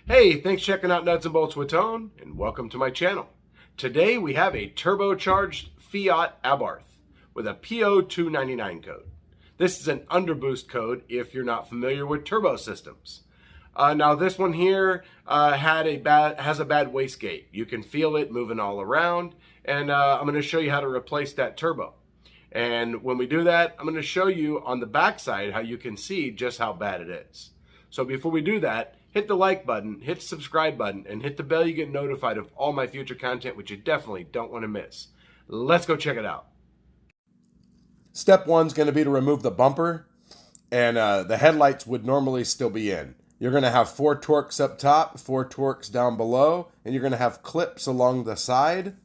Hey, thanks for checking out Nuts and Bolts with Tone, and welcome to my channel. Today we have a turbocharged Fiat Abarth with a P0299 code. This is an underboost code if you're not familiar with turbo systems. Now this one here has a bad wastegate. You can feel it moving all around, and I'm going to show you how to replace that turbo. And when we do that, I'm going to show you on the back side how you can see just how bad it is. So before we do that, hit the like button, hit the subscribe button, and hit the bell. You get notified of all my future content, which you definitely don't want to miss. Let's go check it out. Step one is going to be to remove the bumper, and the headlights would normally still be in. You're going to have 4 Torx up top, 4 Torx down below, and you're going to have clips along the side.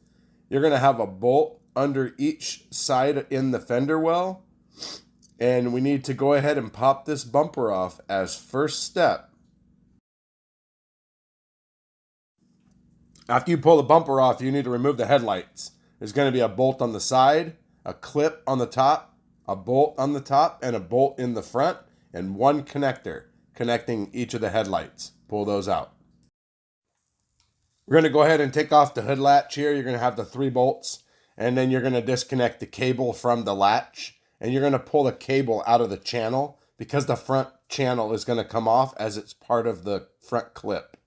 You're going to have a bolt under each side in the fender well. And we need to go ahead and pop this bumper off as first step. After you pull the bumper off, you need to remove the headlights. There's going to be a bolt on the side, a clip on the top, a bolt on the top, and a bolt in the front, and 1 connector connecting each of the headlights. Pull those out. We're going to go ahead and take off the hood latch here. You're going to have the 3 bolts, and then you're going to disconnect the cable from the latch, and you're going to pull the cable out of the channel because the front channel is going to come off as it's part of the front clip.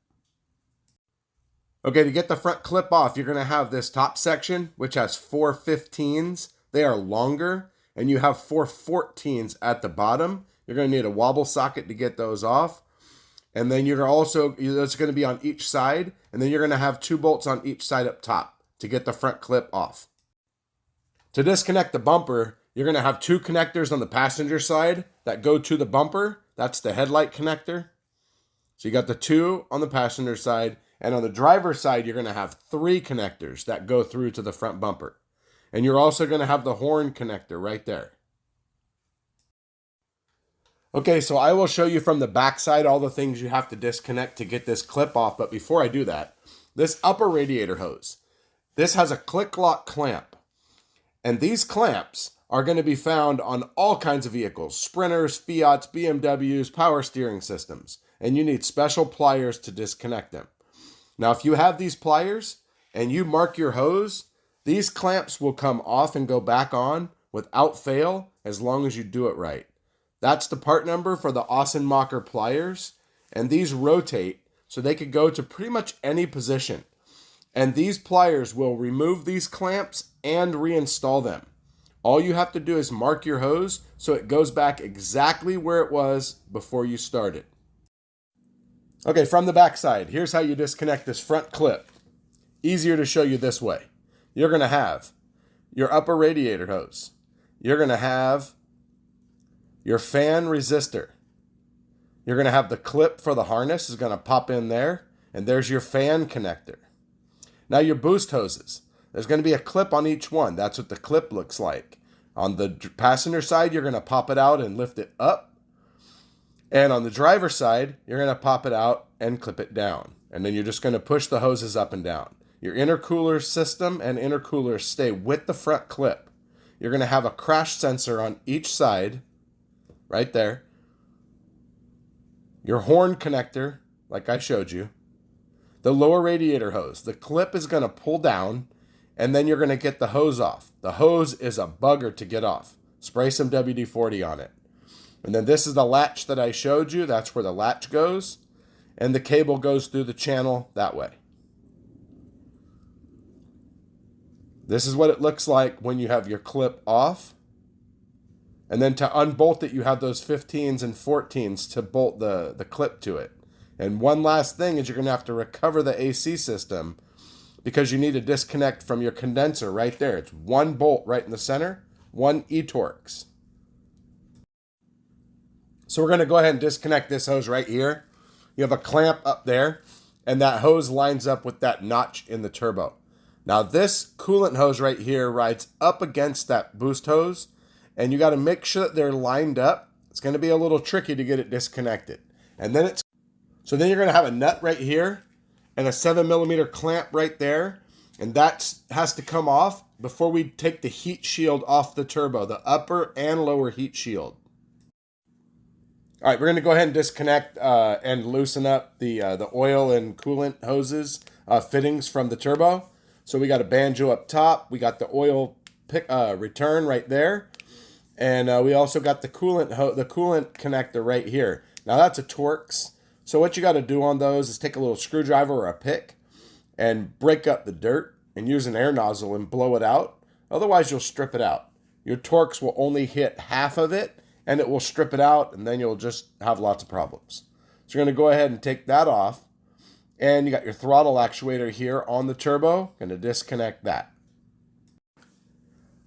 Okay, to get the front clip off, you're going to have this top section, which has 4 15s. They are longer, and you have 4 14s at the bottom. You're going to need a wobble socket to get those off. And then you're also, it's going to be on each side, and then you're going to have 2 bolts on each side up top to get the front clip off. To disconnect the bumper, you're going to have 2 connectors on the passenger side that go to the bumper. That's the headlight connector. So you got the 2 on the passenger side. And on the driver's side, you're going to have 3 connectors that go through to the front bumper. And you're also going to have the horn connector right there. Okay, so I will show you from the back side all the things you have to disconnect to get this clip off. But before I do that, this upper radiator hose, this has a click lock clamp. And these clamps are going to be found on all kinds of vehicles, Sprinters, Fiats, BMWs, power steering systems. And you need special pliers to disconnect them. Now, if you have these pliers and you mark your hose, these clamps will come off and go back on without fail as long as you do it right. That's the part number for the Ossenmacher pliers, and these rotate so they could go to pretty much any position. And these pliers will remove these clamps and reinstall them. All you have to do is mark your hose so it goes back exactly where it was before you started. Okay, from the back side, here's how you disconnect this front clip. Easier to show you this way. You're going to have your upper radiator hose. You're going to have your fan resistor. You're going to have the clip for the harness is going to pop in there, and there's your fan connector. Now your boost hoses. There's going to be a clip on each one. That's what the clip looks like. On the passenger side, you're going to pop it out and lift it up. And on the driver's side, you're going to pop it out and clip it down. And then you're just going to push the hoses up and down. Your intercooler system and intercooler stay with the front clip. You're going to have a crash sensor on each side, right there. Your horn connector, like I showed you. The lower radiator hose. The clip is going to pull down, and then you're going to get the hose off. The hose is a bugger to get off. Spray some WD-40 on it. And then this is the latch that I showed you. That's where the latch goes. And the cable goes through the channel that way. This is what it looks like when you have your clip off. And then to unbolt it, you have those 15s and 14s to bolt the clip to it. And one last thing is you're going to have to recover the AC system because you need to disconnect from your condenser right there. It's 1 bolt right in the center, 1 e-Torx. So we're going to go ahead and disconnect this hose right here. You have a clamp up there, and that hose lines up with that notch in the turbo. Now this coolant hose right here rides up against that boost hose, and you got to make sure that they're lined up. It's going to be a little tricky to get it disconnected. And then then you're going to have a nut right here and a 7mm clamp right there, and that has to come off before we take the heat shield off the turbo, the upper and lower heat shield. All right, we're going to go ahead and disconnect and loosen up the oil and coolant hoses fittings from the turbo. So we got a banjo up top. We got the oil return right there. And we also got the coolant connector right here. Now that's a Torx. So what you got to do on those is take a little screwdriver or a pick and break up the dirt and use an air nozzle and blow it out. Otherwise, you'll strip it out. Your Torx will only hit half of it, and it will strip it out, and then you'll just have lots of problems. So you're going to go ahead and take that off, and you got your throttle actuator here on the turbo. Going to disconnect that.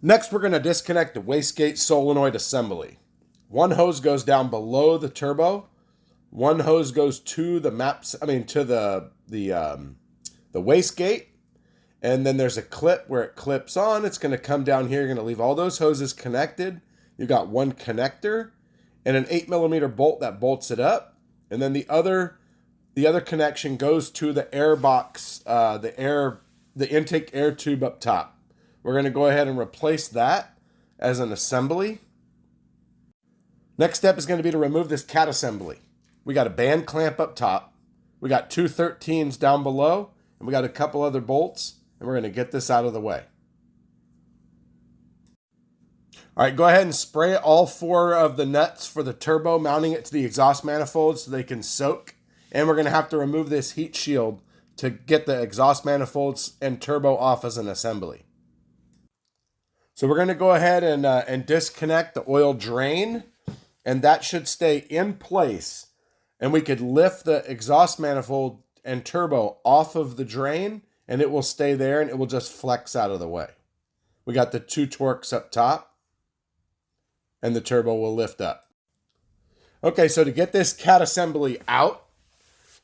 Next, we're going to disconnect the wastegate solenoid assembly. One hose goes down below the turbo. One hose goes to the wastegate, and then there's a clip where it clips on. It's going to come down here. You're going to leave all those hoses connected. You got one connector and an 8mm bolt that bolts it up, and then the other connection goes to the air box, the intake air tube up top. We're going to go ahead and replace that as an assembly. Next step is going to be to remove this cat assembly. We got a band clamp up top. We got two 13s down below, and we got a couple other bolts, and we're going to get this out of the way. All right, go ahead and spray all 4 of the nuts for the turbo, mounting it to the exhaust manifold so they can soak. And we're going to have to remove this heat shield to get the exhaust manifolds and turbo off as an assembly. So we're going to go ahead and disconnect the oil drain, and that should stay in place. And we could lift the exhaust manifold and turbo off of the drain, and it will stay there, and it will just flex out of the way. We got the 2 Torx up top, and the turbo will lift up. Okay, so to get this cat assembly out,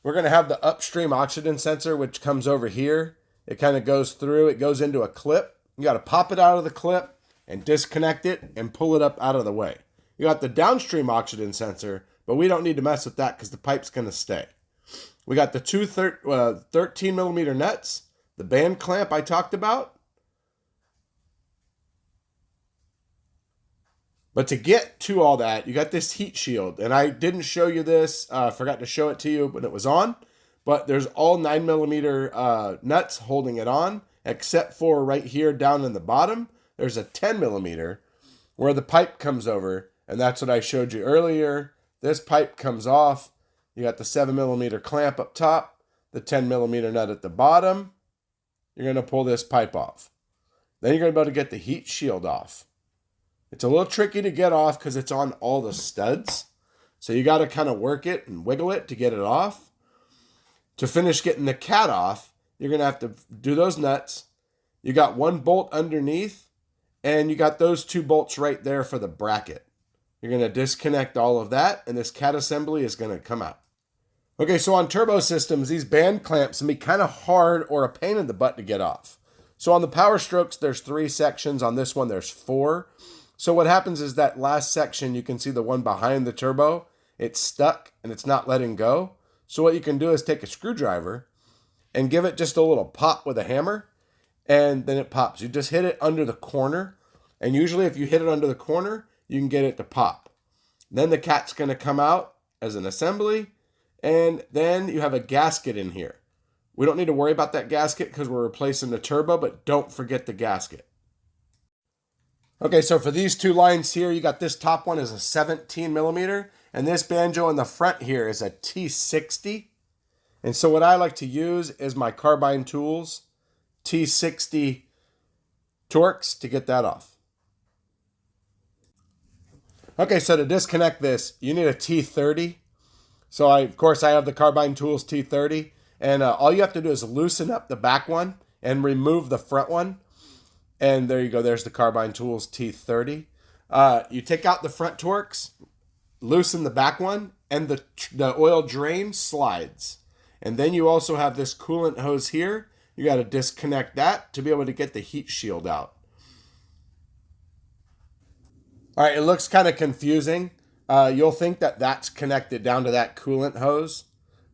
we're going to have the upstream oxygen sensor, which comes over here. It kind of goes through, it goes into a clip. You got to pop it out of the clip and disconnect it and pull it up out of the way. You got the downstream oxygen sensor, but we don't need to mess with that because the pipe's going to stay. We got the 2 13mm nuts, the band clamp I talked about. But to get to all that, you got this heat shield. And I didn't show you this. Forgot to show it to you when it was on. But there's all 9mm nuts holding it on, except for right here down in the bottom. There's a 10mm where the pipe comes over. And that's what I showed you earlier. This pipe comes off. You got the 7mm clamp up top, the 10mm nut at the bottom. You're going to pull this pipe off. Then you're going to be able to get the heat shield off. It's a little tricky to get off because it's on all the studs. So you got to kind of work it and wiggle it to get it off. To finish getting the cat off, you're going to have to do those nuts. You got 1 bolt underneath, and you got those 2 bolts right there for the bracket. You're going to disconnect all of that, and this cat assembly is going to come out. Okay, so on turbo systems, these band clamps can be kind of hard or a pain in the butt to get off. So on the Power Strokes, there's 3 sections. On this one, there's 4. So what happens is that last section, you can see the one behind the turbo, it's stuck and it's not letting go. So what you can do is take a screwdriver and give it just a little pop with a hammer, and then it pops. You just hit it under the corner, and usually if you hit it under the corner, you can get it to pop. Then the cat's going to come out as an assembly, and then you have a gasket in here. We don't need to worry about that gasket because we're replacing the turbo, but don't forget the gasket. Okay, so for these 2 lines here, you got this top one is a 17mm, and this banjo in the front here is a T60. And so what I like to use is my Carbine Tools T60 Torx to get that off. Okay, so to disconnect this, you need a T30. So of course I have the Carbine Tools T30, and all you have to do is loosen up the back one and remove the front one. And there you go, there's the Carbine Tools T30. You take out the front Torx, loosen the back one, and the oil drain slides. And then you also have this coolant hose here. You got to disconnect that to be able to get the heat shield out. All right, it looks kind of confusing. You'll think that that's connected down to that coolant hose,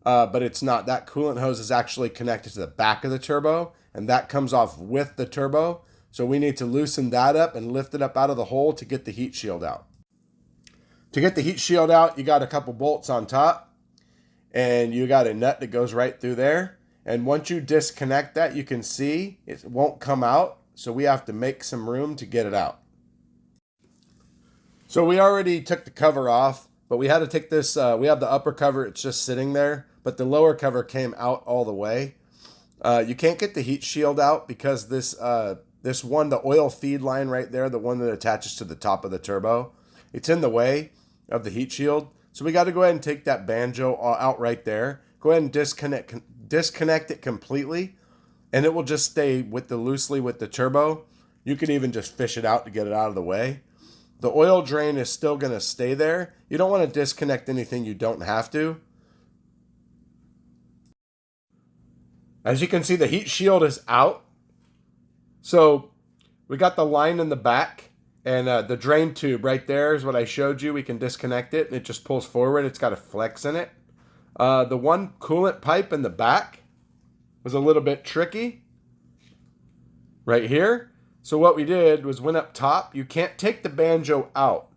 but it's not. That coolant hose is actually connected to the back of the turbo, and that comes off with the turbo. So we need to loosen that up and lift it up out of the hole to get the heat shield out. To get the heat shield out, you got a couple bolts on top, and you got a nut that goes right through there. And once you disconnect that, you can see it won't come out, so we have to make some room to get it out. So we already took the cover off, but we had to take this, we have the upper cover, it's just sitting there, but the lower cover came out all the way. You can't get the heat shield out because this one, the oil feed line right there, the one that attaches to the top of the turbo, it's in the way of the heat shield. So we got to go ahead and take that banjo out right there. Go ahead and disconnect it completely, and it will just stay loosely with the turbo. You can even just fish it out to get it out of the way. The oil drain is still going to stay there. You don't want to disconnect anything you don't have to. As you can see, the heat shield is out. So we got the line in the back, and the drain tube right there is what I showed you. We can disconnect it, and it just pulls forward. It's got a flex in it. The one coolant pipe in the back was a little bit tricky right here. So what we did was went up top. You can't take the banjo out,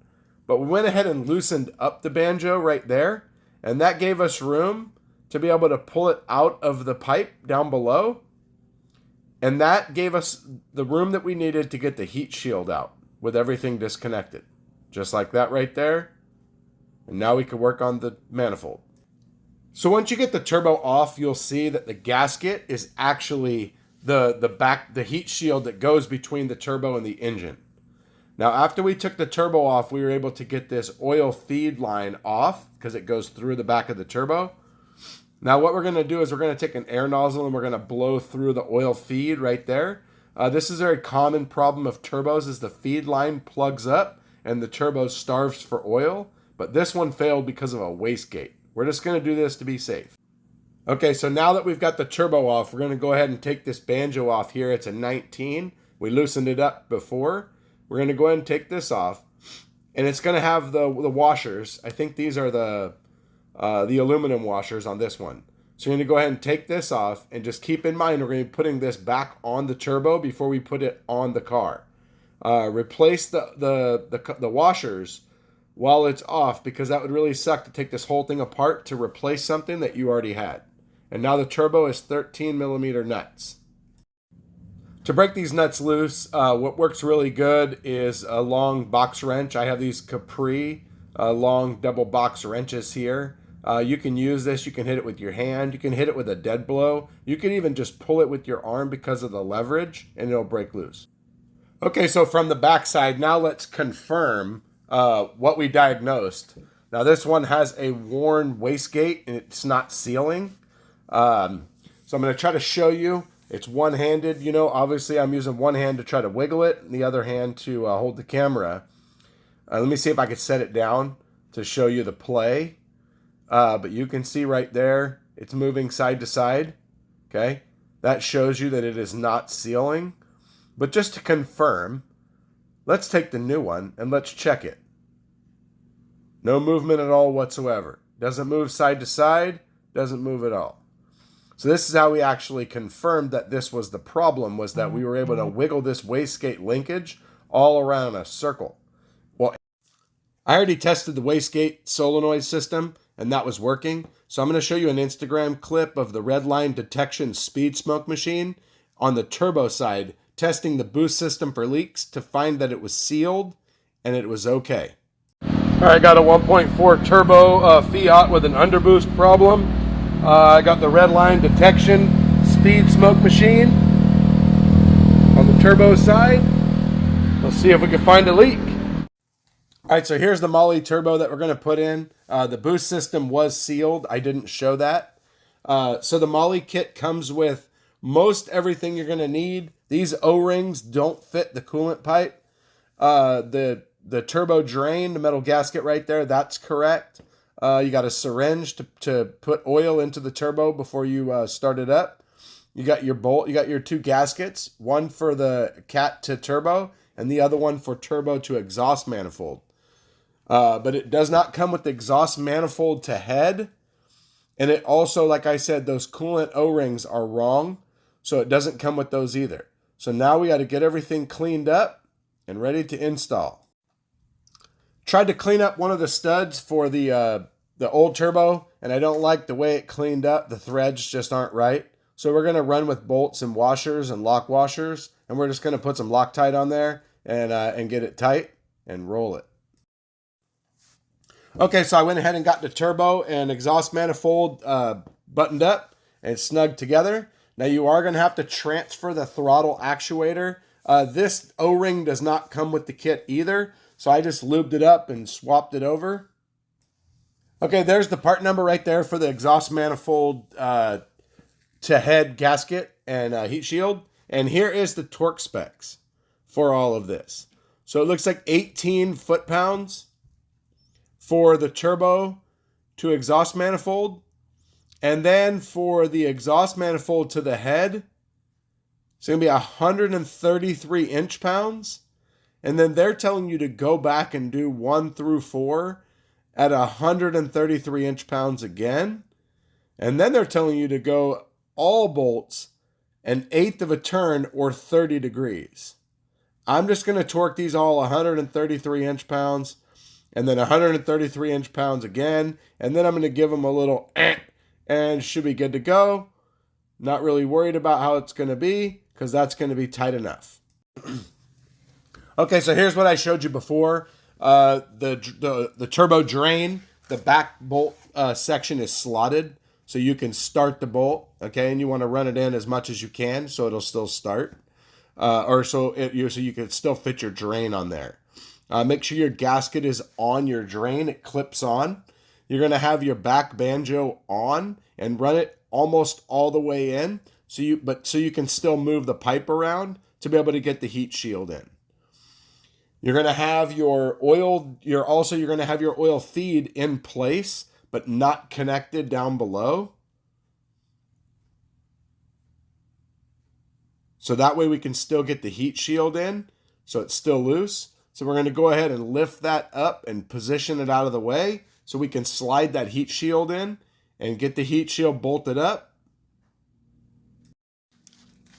but we went ahead and loosened up the banjo right there, and that gave us room to be able to pull it out of the pipe down below. And that gave us the room that we needed to get the heat shield out with everything disconnected. Just like that right there. And now we can work on the manifold. So once you get the turbo off, you'll see that the gasket is actually the heat shield that goes between the turbo and the engine. Now, after we took the turbo off, we were able to get this oil feed line off because it goes through the back of the turbo. Now, what we're going to do is we're going to take an air nozzle and we're going to blow through the oil feed right there. This is a very common problem of turbos, is the feed line plugs up and the turbo starves for oil. But this one failed because of a wastegate. We're just going to do this to be safe. Okay, so now that we've got the turbo off, we're going to go ahead and take this banjo off here. It's a 19. We loosened it up before. We're going to go ahead and take this off. And it's going to have the washers. I think these are the aluminum washers on this one. So you're going to go ahead and take this off, and just keep in mind we're going to be putting this back on the turbo before we put it on the car. Replace the washers while it's off, because that would really suck to take this whole thing apart to replace something that you already had. And now the turbo is 13 millimeter nuts. To break these nuts loose, what works really good is a long box wrench. I have these Capri long double box wrenches here. You can use this. You can hit it with your hand. You can hit it with a dead blow. You can even just pull it with your arm because of the leverage, and it'll break loose. Okay, so from the back side, now let's confirm what we diagnosed. Now this one has a worn wastegate, and it's not sealing. So I'm going to try to show you. It's one-handed. You know, obviously I'm using one hand to try to wiggle it, and the other hand to hold the camera. Let me see if I can set it down to show you the play. But you can see right there, it's moving side to side. Okay, that shows you that it is not sealing. But just to confirm, let's take the new one and let's check it. No movement at all whatsoever. Doesn't move side to side, doesn't move at all. So this is how we actually confirmed that this was the problem, was that we were able to wiggle this wastegate linkage all around a circle. Well, I already tested the wastegate solenoid system, and that was working. So I'm going to show you an Instagram clip of the red line detection speed smoke machine on the turbo side, testing the boost system for leaks to find that it was sealed and it was okay. All right, got a 1.4 turbo Fiat with an underboost problem. I got the red line detection speed smoke machine on the turbo side. Let's see if we can find a leak. All right, so here's the Moly turbo that we're going to put in. The boost system was sealed. I didn't show that. So the Moly kit comes with most everything you're going to need. These O-rings don't fit the coolant pipe. The turbo drain, the metal gasket right there, that's correct. You got a syringe to put oil into the turbo before you start it up. You got your bolt, you got your two gaskets, one for the cat to turbo and the other one for turbo to exhaust manifold. But it does not come with the exhaust manifold to head. And it also, like I said, those coolant O-rings are wrong. So it doesn't come with those either. So now we got to get everything cleaned up and ready to install. Tried to clean up one of the studs for the old turbo, and I don't like the way it cleaned up. The threads just aren't right. So we're going to run with bolts and washers and lock washers, and we're just going to put some Loctite on there and get it tight and roll it. Okay, so I went ahead and got the turbo and exhaust manifold buttoned up and snugged together. Now you are going to have to transfer the throttle actuator. This O-ring does not come with the kit either, so I just lubed it up and swapped it over. Okay, there's the part number right there for the exhaust manifold to head gasket and heat shield. And here is the torque specs for all of this. So it looks like 18 foot-pounds for the turbo to exhaust manifold. And then for the exhaust manifold to the head, it's going to be 133 inch-pounds. And then they're telling you to go back and do 1 through 4 at 133 inch-pounds again. And then they're telling you to go all bolts an eighth of a turn or 30 degrees. I'm just going to torque these all 133 inch-pounds and then 133 inch-pounds again. And then I'm going to give them a little and should be good to go. Not really worried about how it's going to be because that's going to be tight enough. Okay, so here's what I showed you before. The turbo drain, the back bolt section is slotted, so you can start the bolt, okay, and you want to run it in as much as you can so it'll still start, so you can still fit your drain on there. Make sure your gasket is on your drain; it clips on. You're going to have your back banjo on and run it almost all the way in, so you can still move the pipe around to be able to get the heat shield in. You're going to have your oil, you're going to have your oil feed in place, but not connected down below. So that way we can still get the heat shield in, so it's still loose. So we're going to go ahead and lift that up and position it out of the way so we can slide that heat shield in and get the heat shield bolted up.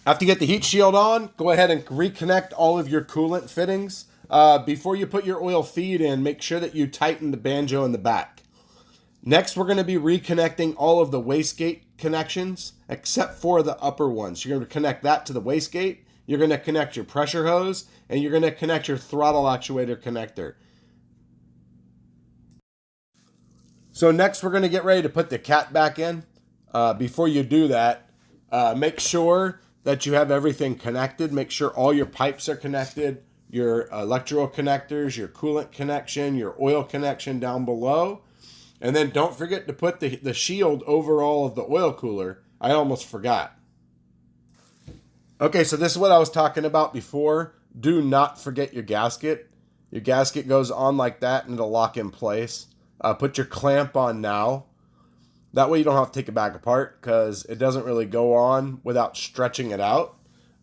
After you get the heat shield on, go ahead and reconnect all of your coolant fittings. Before you put your oil feed in, make sure that you tighten the banjo in the back. Next, we're going to be reconnecting all of the wastegate connections, except for the upper ones. You're going to connect that to the wastegate. You're going to connect your pressure hose, and you're going to connect your throttle actuator connector. So next, we're going to get ready to put the cat back in. Before you do that, make sure that you have everything connected. Make sure all your pipes are connected. Your electrical connectors, your coolant connection, your oil connection down below. And then don't forget to put the shield over all of the oil cooler. I almost forgot. Okay, so this is what I was talking about before. Do not forget your gasket. Your gasket goes on like that and it'll lock in place. Put your clamp on now. That way you don't have to take it back apart because it doesn't really go on without stretching it out.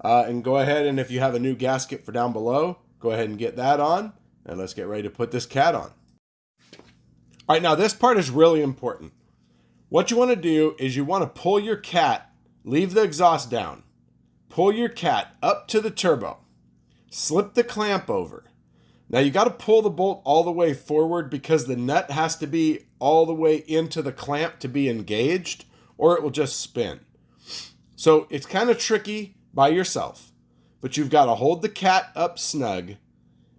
And go ahead, and if you have a new gasket for down below, go ahead and get that on. And let's get ready to put this cat on. All right, now this part is really important. What you want to do is you want to pull your cat, leave the exhaust down, pull your cat up to the turbo, slip the clamp over. Now you got to pull the bolt all the way forward because the nut has to be all the way into the clamp to be engaged, or it will just spin. So it's kind of tricky by yourself, but you've got to hold the cat up snug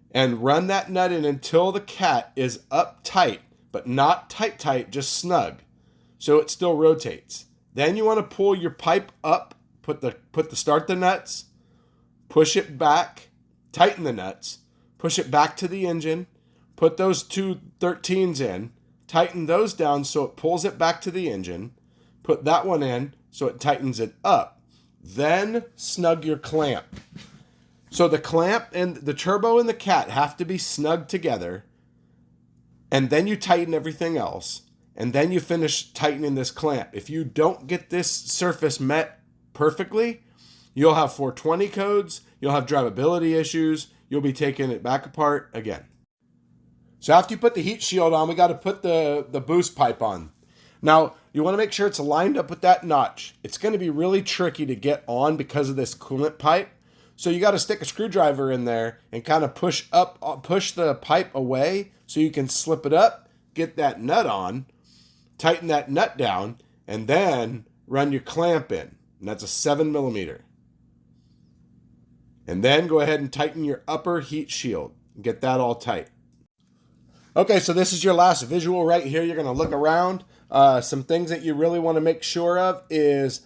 and run that nut in until the cat is up tight, but not tight, just snug, so it still rotates. Then you want to pull your pipe up, start the nuts, push it back, tighten the nuts, push it back to the engine, put those two 13s in, tighten those down so it pulls it back to the engine, put that one in so it tightens it up. Then snug your clamp. So the clamp and the turbo and the cat have to be snug together. And then you tighten everything else. And then you finish tightening this clamp. If you don't get this surface met perfectly, you'll have 420 codes. You'll have drivability issues. You'll be taking it back apart again. So after you put the heat shield on, we got to put the boost pipe on. Now, you want to make sure it's lined up with that notch. It's going to be really tricky to get on because of this coolant pipe. So you got to stick a screwdriver in there and kind of push the pipe away so you can slip it up, get that nut on, tighten that nut down, and then run your clamp in. And that's a 7mm. And then go ahead and tighten your upper heat shield and get that all tight. Okay, so this is your last visual right here. You're going to look around. Some things that you really want to make sure of is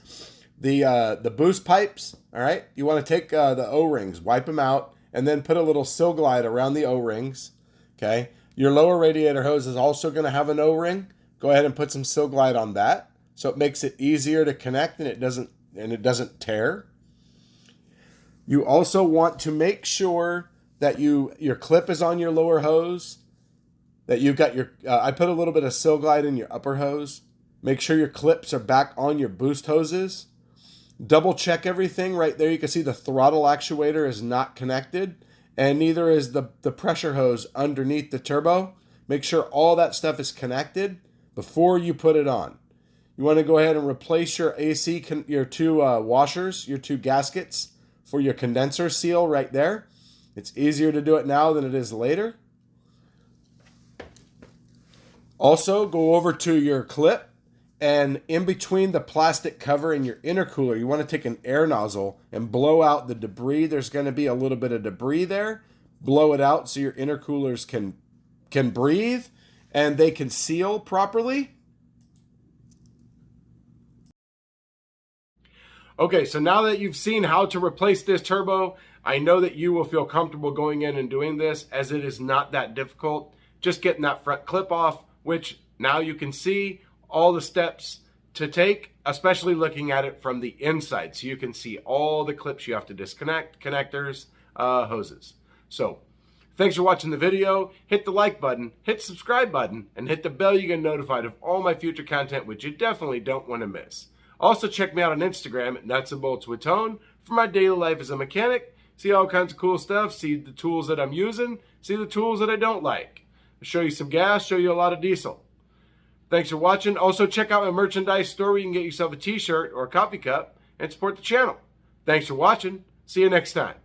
the boost pipes. All right, you want to take the O-rings, wipe them out, and then put a little Sil Glide around the O-rings. Okay, your lower radiator hose is also going to have an O-ring. Go ahead and put some Sil Glide on that, so it makes it easier to connect and it doesn't tear. You also want to make sure that your clip is on your lower hose. That you've got your, I put a little bit of Sil Glide in your upper hose. Make sure your clips are back on your boost hoses. Double check everything right there. You can see the throttle actuator is not connected, and neither is the pressure hose underneath the turbo. Make sure all that stuff is connected before you put it on. You want to go ahead and replace your AC, your two washers, your two gaskets for your condenser seal right there. It's easier to do it now than it is later. Also, go over to your clip, and in between the plastic cover and your intercooler, you want to take an air nozzle and blow out the debris. There's going to be a little bit of debris there. Blow it out so your intercoolers can breathe and they can seal properly. Okay, so now that you've seen how to replace this turbo, I know that you will feel comfortable going in and doing this, as it is not that difficult. Just getting that front clip off, which now you can see all the steps to take, especially looking at it from the inside. So you can see all the clips you have to disconnect, connectors, hoses. So thanks for watching the video. Hit the like button, hit the subscribe button, and hit the bell. You get notified of all my future content, which you definitely don't want to miss. Also check me out on Instagram at Nuts and Bolts with Tone for my daily life as a mechanic. See all kinds of cool stuff, see the tools that I'm using, see the tools that I don't like. I'll show you some gas, show you a lot of diesel. Thanks for watching. Also, check out my merchandise store where you can get yourself a t-shirt or a coffee cup and support the channel. Thanks for watching. See you next time.